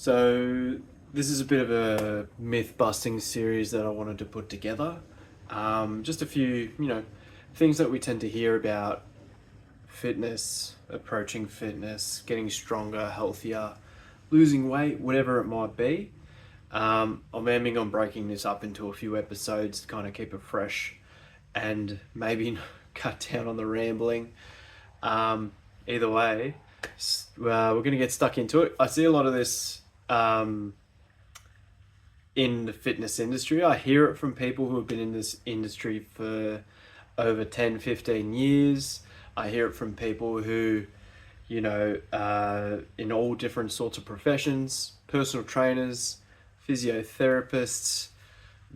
So this is a bit of a myth busting series that I wanted to put together. Just a few, things that we tend to hear about fitness, approaching fitness, getting stronger, healthier, losing weight, whatever it might be. I'm aiming on breaking this up into a few episodes to kind of keep it fresh and maybe cut down on the rambling. Um, Either way, we're going to get stuck into it. I see a lot of this in the fitness industry. I hear it from people who have been in this industry for over 10, 15 years. I hear it from people who, in all different sorts of professions, personal trainers, physiotherapists,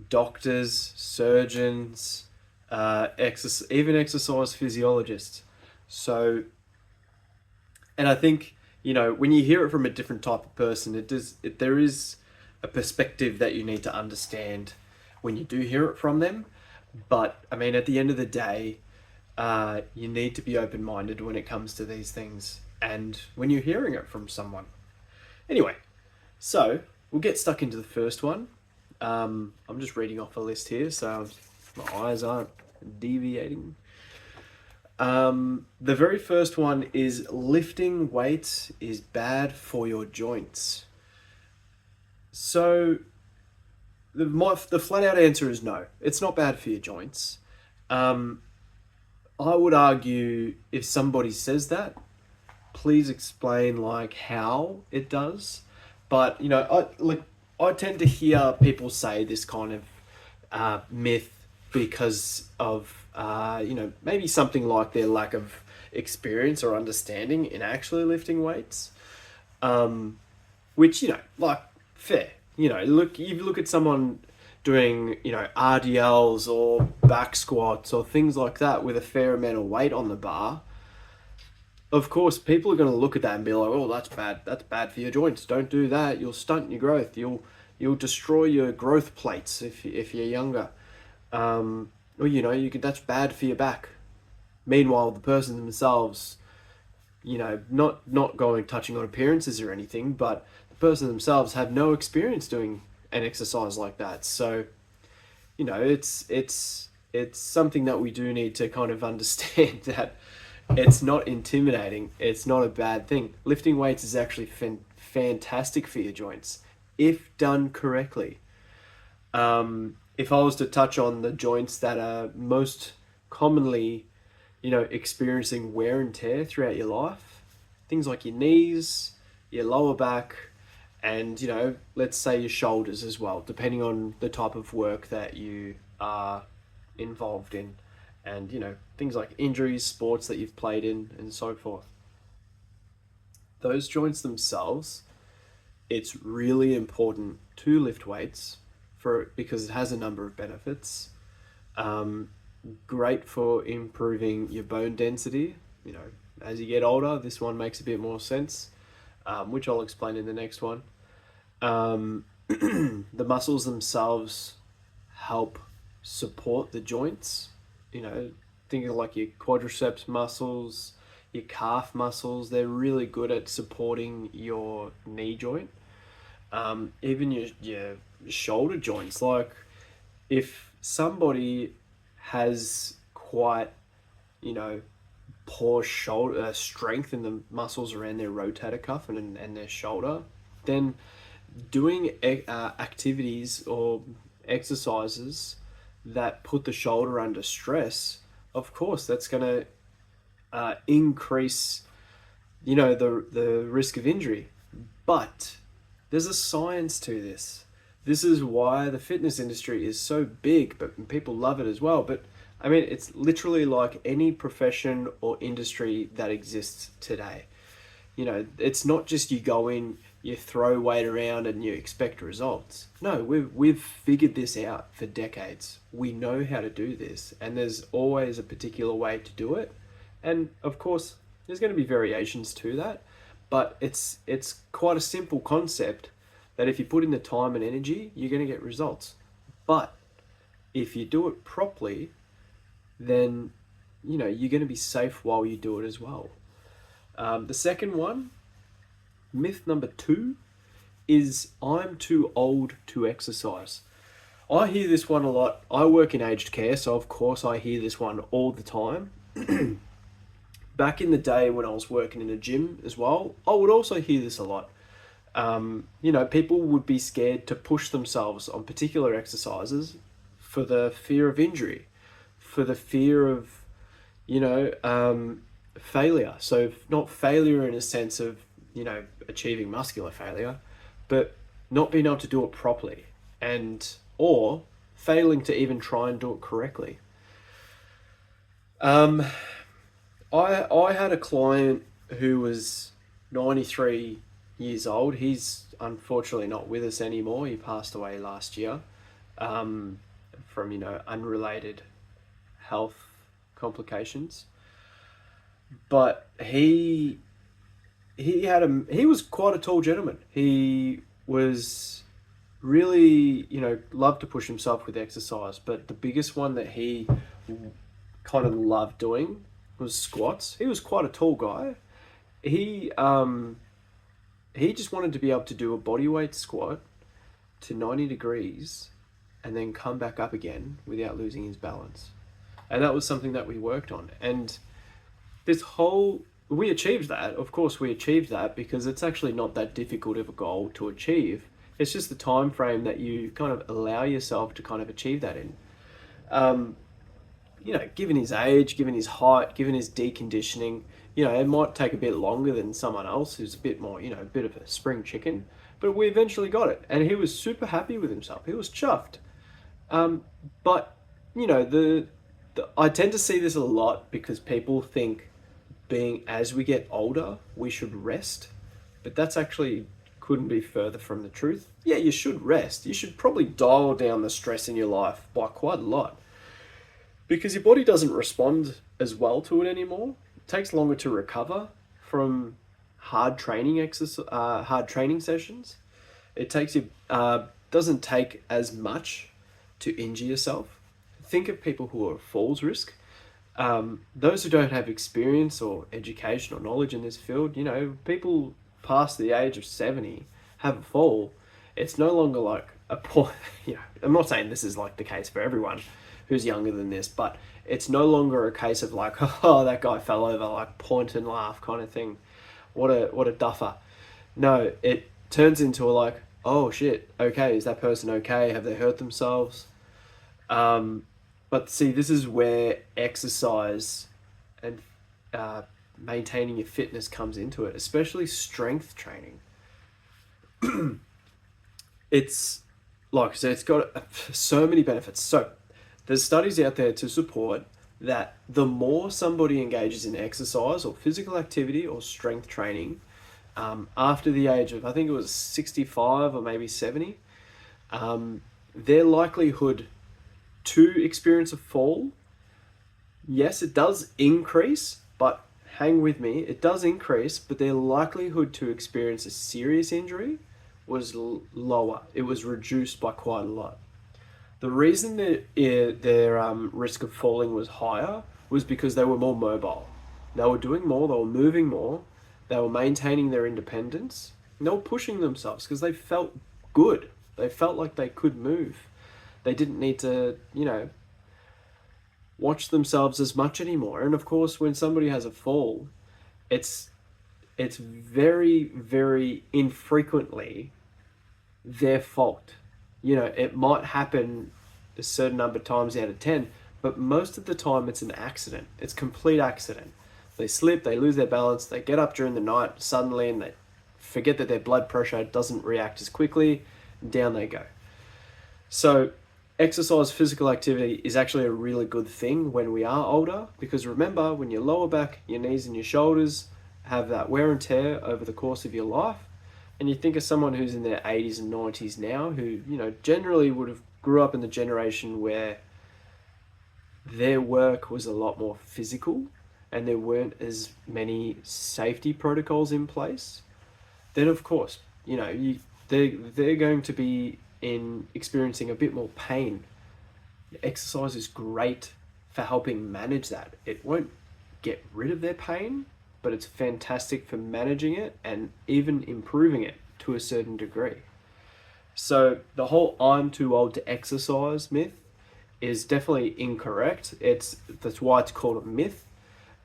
doctors, surgeons, even exercise physiologists. So, and I think, when you hear it from a different type of person, there is a perspective that you need to understand when you do hear it from them. But I mean, at the end of the day, you need to be open minded when it comes to these things and when you're hearing it from someone. Anyway, so we'll get stuck into the first one. I'm just reading off a list here, so my eyes aren't deviating. The very first one is lifting weights is bad for your joints. So the flat out answer is no. It's not bad for your joints. I would argue if somebody says that, please explain like how it does. But I tend to hear people say this kind of myth because of maybe something like their lack of experience or understanding in actually lifting weights, which fair. You look at someone doing RDLs or back squats or things like that with a fair amount of weight on the bar. Of course, people are going to look at that and be like, "Oh, that's bad. That's bad for your joints. Don't do that. You'll stunt your growth. You'll destroy your growth plates if you're younger. Or that's bad for your back." Meanwhile, the person themselves, not going touching on appearances or anything, but the person themselves have no experience doing an exercise like that. So, it's something that we do need to kind of understand that it's not intimidating. It's not a bad thing. Lifting weights is actually fantastic for your joints if done correctly. If I was to touch on the joints that are most commonly, experiencing wear and tear throughout your life, things like your knees, your lower back, and, let's say your shoulders as well, depending on the type of work that you are involved in. And, things like injuries, sports that you've played in, and so forth. Those joints themselves, it's really important to lift weights because it has a number of benefits. Great for improving your bone density. As you get older, this one makes a bit more sense, which I'll explain in the next one. The muscles themselves help support the joints. Think of like your quadriceps muscles, your calf muscles. They're really good at supporting your knee joint. Even your shoulder joints. Like if somebody has quite, poor shoulder strength in the muscles around their rotator cuff and their shoulder, then doing activities or exercises that put the shoulder under stress, of course, that's going to increase, the risk of injury. But there's a science to this. This is why the fitness industry is so big, but people love it as well. But I mean, it's literally like any profession or industry that exists today. It's not just you go in, you throw weight around and you expect results. No, we've figured this out for decades. We know how to do this, and there's always a particular way to do it. And of course, there's going to be variations to that, but it's quite a simple concept that if you put in the time and energy, you're going to get results. But if you do it properly, then you're going to be safe while you do it as well. The second one, myth number 2, is I'm too old to exercise. I hear this one a lot. I work in aged care, so of course I hear this one all the time. Back in the day when I was working in a gym as well, I would also hear this a lot. People would be scared to push themselves on particular exercises for the fear of injury, for the fear of, failure. So, not failure in a sense of, achieving muscular failure, but not being able to do it properly, or failing to even try and do it correctly. I had a client who was 93 years old. He's unfortunately not with us anymore. He passed away last year, from unrelated health complications. But he was quite a tall gentleman. He was really, loved to push himself with exercise, but the biggest one that he kind of loved doing was squats. He was quite a tall guy. He just wanted to be able to do a bodyweight squat to 90 degrees and then come back up again without losing his balance. And that was something that we worked on. And we achieved that. Of course, we achieved that because it's actually not that difficult of a goal to achieve. It's just the time frame that you kind of allow yourself to kind of achieve that in. Given his age, given his height, given his deconditioning, it might take a bit longer than someone else who's a bit more, a bit of a spring chicken, but we eventually got it. And he was super happy with himself. He was chuffed. But, I tend to see this a lot because people think as we get older, we should rest. But that's actually couldn't be further from the truth. Yeah, you should rest. You should probably dial down the stress in your life by quite a lot, because your body doesn't respond as well to it anymore. It takes longer to recover from hard training sessions. It doesn't take as much to injure yourself. Think of people who are at falls risk. Those who don't have experience or education or knowledge in this field, people past the age of 70 have a fall. It's no longer like a point. I'm not saying this is like the case for everyone who's younger than this, but it's no longer a case of like, oh, that guy fell over, like point and laugh kind of thing. What a duffer. No, it turns into a like, oh shit, okay, is that person okay? Have they hurt themselves? But see, this is where exercise and maintaining your fitness comes into it, especially strength training. It's like I said, it's got so many benefits. So there's studies out there to support that the more somebody engages in exercise or physical activity or strength training, after the age of, I think it was 65 or maybe 70, their likelihood to experience a fall, yes, it does increase, but hang with me, it does increase, but their likelihood to experience a serious injury was lower. It was reduced by quite a lot. The reason that their risk of falling was higher was because they were more mobile. They were doing more, they were moving more, they were maintaining their independence, and they were pushing themselves because they felt good. They felt like they could move. They didn't need to, watch themselves as much anymore. And of course, when somebody has a fall, it's very, very infrequently their fault. It might happen a certain number of times out of 10, but most of the time it's an accident. It's complete accident. They slip, they lose their balance, they get up during the night suddenly and they forget that their blood pressure doesn't react as quickly, and down they go. So exercise, physical activity is actually a really good thing when we are older, because remember, when your lower back, your knees and your shoulders have that wear and tear over the course of your life, and you think of someone who's in their 80s and 90s now, who, generally would have grew up in the generation where their work was a lot more physical and there weren't as many safety protocols in place, then of course, they're going to be experiencing a bit more pain. Exercise is great for helping manage that. It won't get rid of their pain, but it's fantastic for managing it and even improving it. to a certain degree. So the whole "I'm too old to exercise" myth is definitely incorrect. That's why it's called a myth.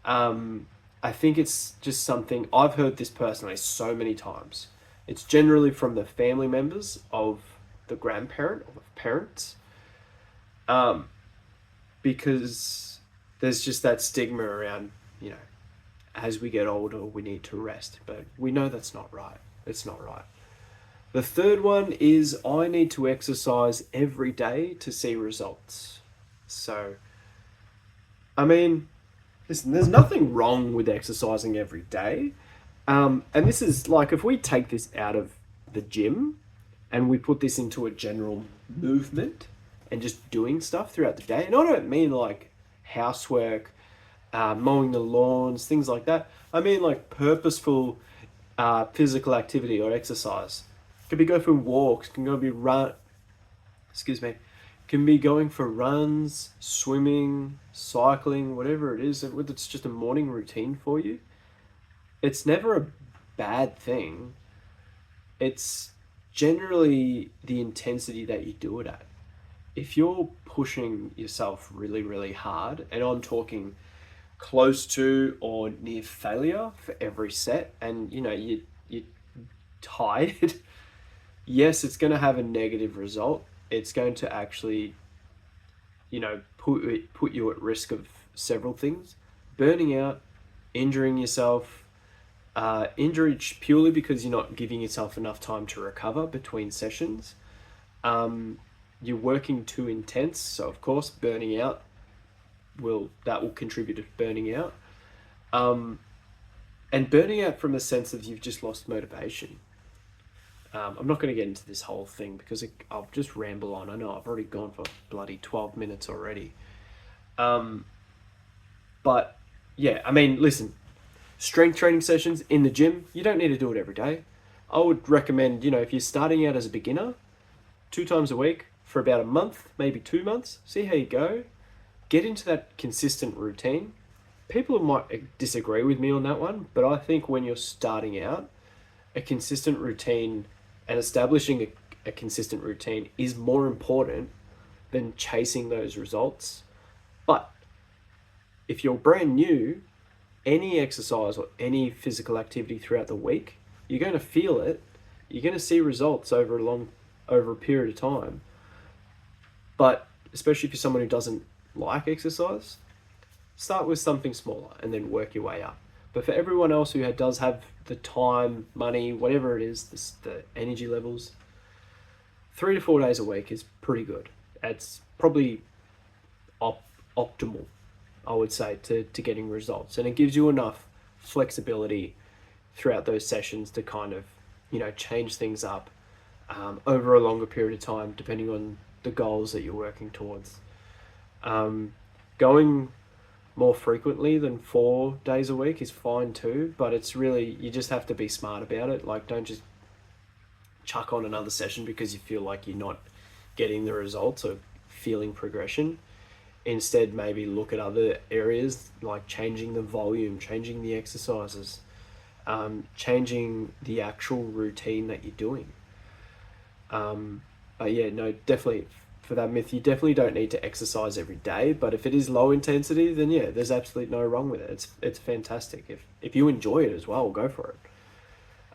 I think it's just something I've heard this personally so many times. It's generally from the family members of the grandparent or the parents, um, because there's just that stigma around, as we get older, we need to rest. But we know that's not right. It's not right. The third one is I need to exercise every day to see results. So, I mean, listen, there's nothing wrong with exercising every day. And this is like, if we take this out of the gym and we put this into a general movement and just doing stuff throughout the day, and I don't mean like housework, mowing the lawns, things like that. I mean like purposeful physical activity or exercise. Could be go for walks, can go be run, excuse me, can be going for runs, swimming, cycling, whatever it is. Whether it's just a morning routine for you, it's never a bad thing. It's generally the intensity that you do it at. If you're pushing yourself really, really hard, and I'm talking close to or near failure for every set, and you're tired, yes, it's going to have a negative result. It's going to actually, put you at risk of several things: burning out, injuring yourself, injury purely because you're not giving yourself enough time to recover between sessions. You're working too intense, so of course burning out will contribute to burning out. And burning out from a sense of you've just lost motivation. I'm not going to get into this whole thing because I'll just ramble on. I know I've already gone for bloody 12 minutes already. But yeah, I mean, listen, strength training sessions in the gym, you don't need to do it every day. I would recommend, if you're starting out as a beginner, 2 times a week for about a month, maybe 2 months, see how you go. Get into that consistent routine. People might disagree with me on that one, but I think when you're starting out, a consistent routine and establishing a consistent routine is more important than chasing those results. But if you're brand new, any exercise or any physical activity throughout the week, you're going to feel it. You're going to see results over a period of time. But especially if you're someone who doesn't like exercise, start with something smaller and then work your way up. But for everyone else who does have the time, money, whatever it is, the energy levels, 3 to 4 days a week is pretty good. It's probably optimal, I would say, to getting results. And it gives you enough flexibility throughout those sessions to kind of, change things up over a longer period of time, depending on the goals that you're working towards. Going more frequently than 4 days a week is fine too, but it's really, you just have to be smart about it. Like, don't just chuck on another session because you feel like you're not getting the results or feeling progression. Instead, maybe look at other areas like changing the volume, changing the exercises, changing the actual routine that you're doing. But yeah, no, definitely for that myth, you definitely don't need to exercise every day. But if it is low intensity, then yeah, there's absolutely no wrong with it. It's fantastic. If you enjoy it as well, go for it.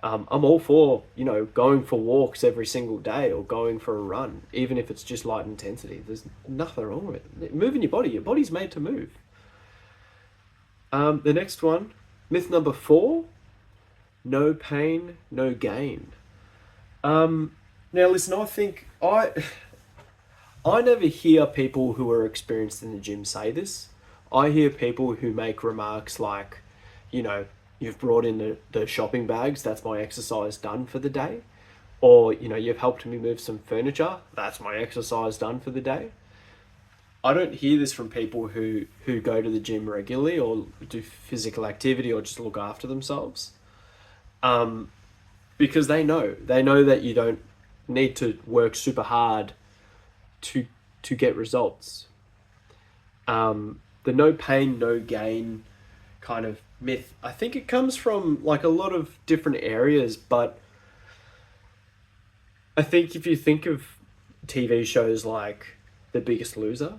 I'm all for, going for walks every single day or going for a run, even if it's just light intensity. There's nothing wrong with it. Moving your body. Your body's made to move. The next one, myth number 4, no pain, no gain. Now listen, I think I never hear people who are experienced in the gym say this. I hear people who make remarks like, you've brought in the shopping bags, that's my exercise done for the day. Or, you've helped me move some furniture, that's my exercise done for the day. I don't hear this from people who go to the gym regularly or do physical activity or just look after themselves. Because they know that you don't need to work super hard to get results. The no pain, no gain kind of myth, I think it comes from like a lot of different areas, but I think if you think of TV shows like The Biggest Loser,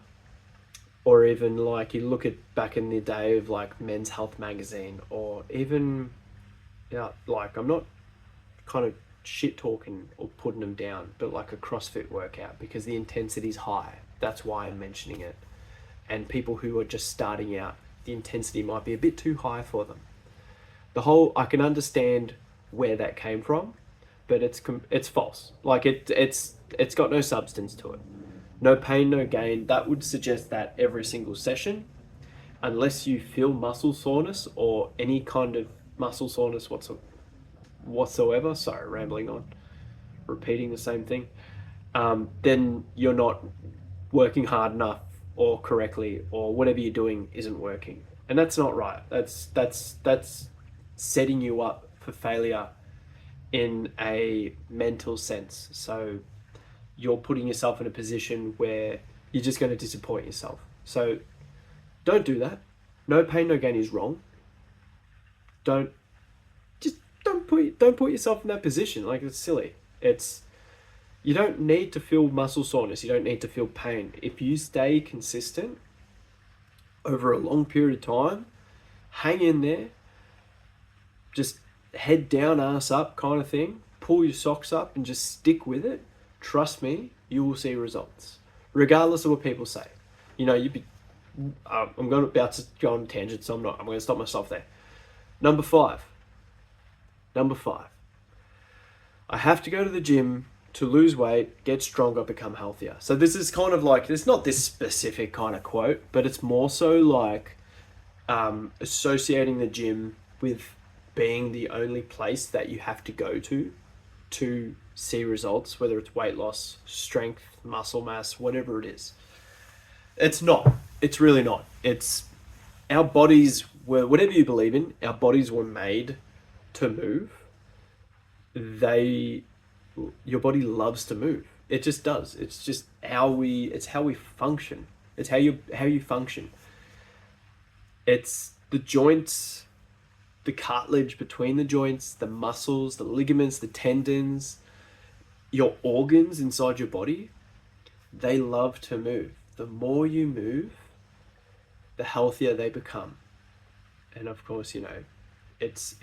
or even like you look at back in the day of like Men's Health magazine, or even, yeah, like I'm not kind of shit talking or putting them down, but like a CrossFit workout, because the intensity's high. That's why I'm mentioning it. And people who are just starting out, the intensity might be a bit too high for them. I can understand where that came from, but it's false. Like it's got no substance to it. No pain, no gain. That would suggest that every single session, unless you feel muscle soreness or any kind of muscle soreness whatsoever. Sorry, rambling on, repeating the same thing. Then you're not working hard enough or correctly, or whatever you're doing isn't working, and that's not right. That's setting you up for failure in a mental sense. So you're putting yourself in a position where you're just going to disappoint yourself. So don't do that. No pain, no gain is wrong. Don't just don't put yourself in that position. Like, it's silly. You don't need to feel muscle soreness. You don't need to feel pain. If you stay consistent over a long period of time, hang in there, just head down, ass up kind of thing, pull your socks up and just stick with it. Trust me, you will see results, regardless of what people say. You know, about to go on a tangent, so I'm going to stop myself there. Number five. I have to go to the gym to lose weight, get stronger, become healthier. So this is kind of like, it's not this specific kind of quote, but it's more so like associating the gym with being the only place that you have to go to see results, whether it's weight loss, strength, muscle mass, whatever it is. It's not. It's really not. It's our bodies were, whatever you believe in, our bodies were made to move. Your body loves to move. It just does. It's just how we function. It's how you function. It's the joints, the cartilage between the joints, the muscles, the ligaments, the tendons, your organs inside your body, they love to move. The more you move, the healthier they become. And of course, you know, it's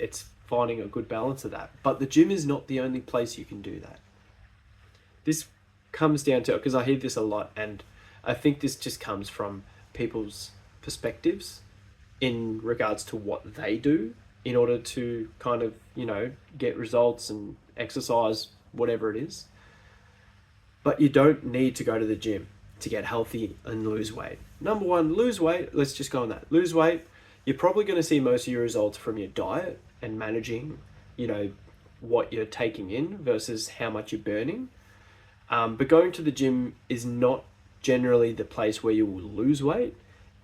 finding a good balance of that. But the gym is not the only place you can do that. This comes down to, because I hear this a lot, and I think this just comes from people's perspectives in regards to what they do in order to kind of, you know, get results and exercise, whatever it is. But you don't need to go to the gym to get healthy and lose weight. Number one, lose weight. Let's just go on that. Lose weight. You're probably going to see most of your results from your diet and managing, you know, what you're taking in versus how much you're burning. But going to the gym is not generally the place where you will lose weight.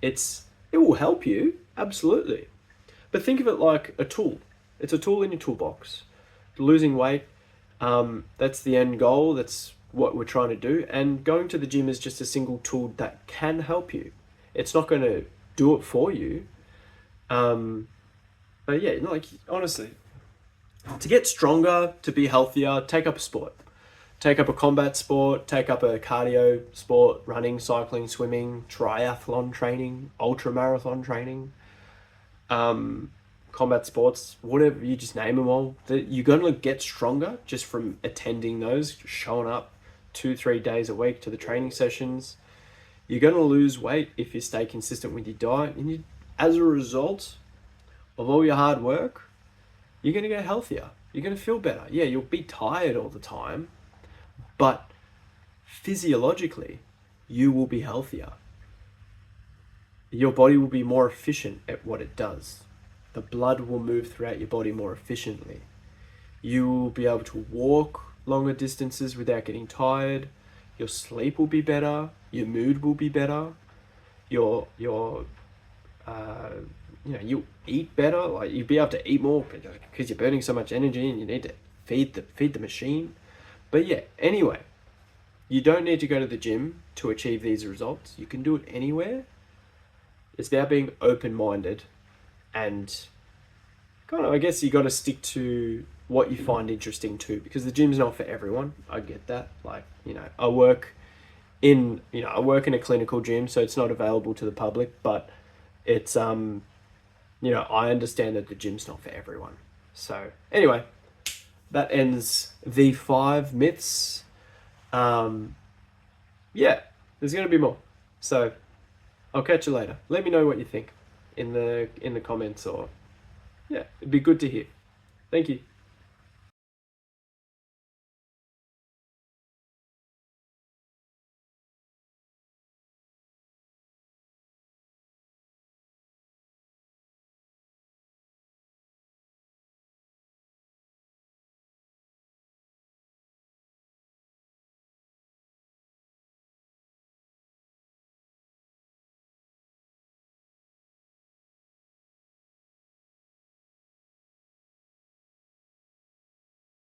It will help you, absolutely. But think of it like a tool. It's a tool in your toolbox. Losing weight, that's the end goal. That's what we're trying to do. And going to the gym is just a single tool that can help you. It's not going to do it for you. But yeah, like, honestly, to get stronger, to be healthier, take up a sport. Take up a combat sport, take up a cardio sport, running, cycling, swimming, triathlon training, ultra marathon training, combat sports, whatever, you just name them all. You're going to get stronger just from attending those, showing up 2-3 days a week to the training sessions. You're going to lose weight if you stay consistent with your diet. And as a result of all your hard work, you're going to get healthier. You're going to feel better. Yeah, you'll be tired all the time, but physiologically, you will be healthier. Your body will be more efficient at what it does. The blood will move throughout your body more efficiently. You will be able to walk longer distances without getting tired. Your sleep will be better. Your mood will be better. You'll eat better. Like, you'll be able to eat more because you're burning so much energy and you need to feed the machine. But yeah, anyway, you don't need to go to the gym to achieve these results. You can do it anywhere. It's about being open-minded and kind of, I guess you got to stick to what you find interesting too, because the gym's not for everyone. I get that. Like, I work in a clinical gym, so it's not available to the public, but it's I understand that the gym's not for everyone. So anyway, that ends the 5 myths. Yeah, there's gonna be more. So I'll catch you later. Let me know what you think in the comments, or yeah, it'd be good to hear. Thank you.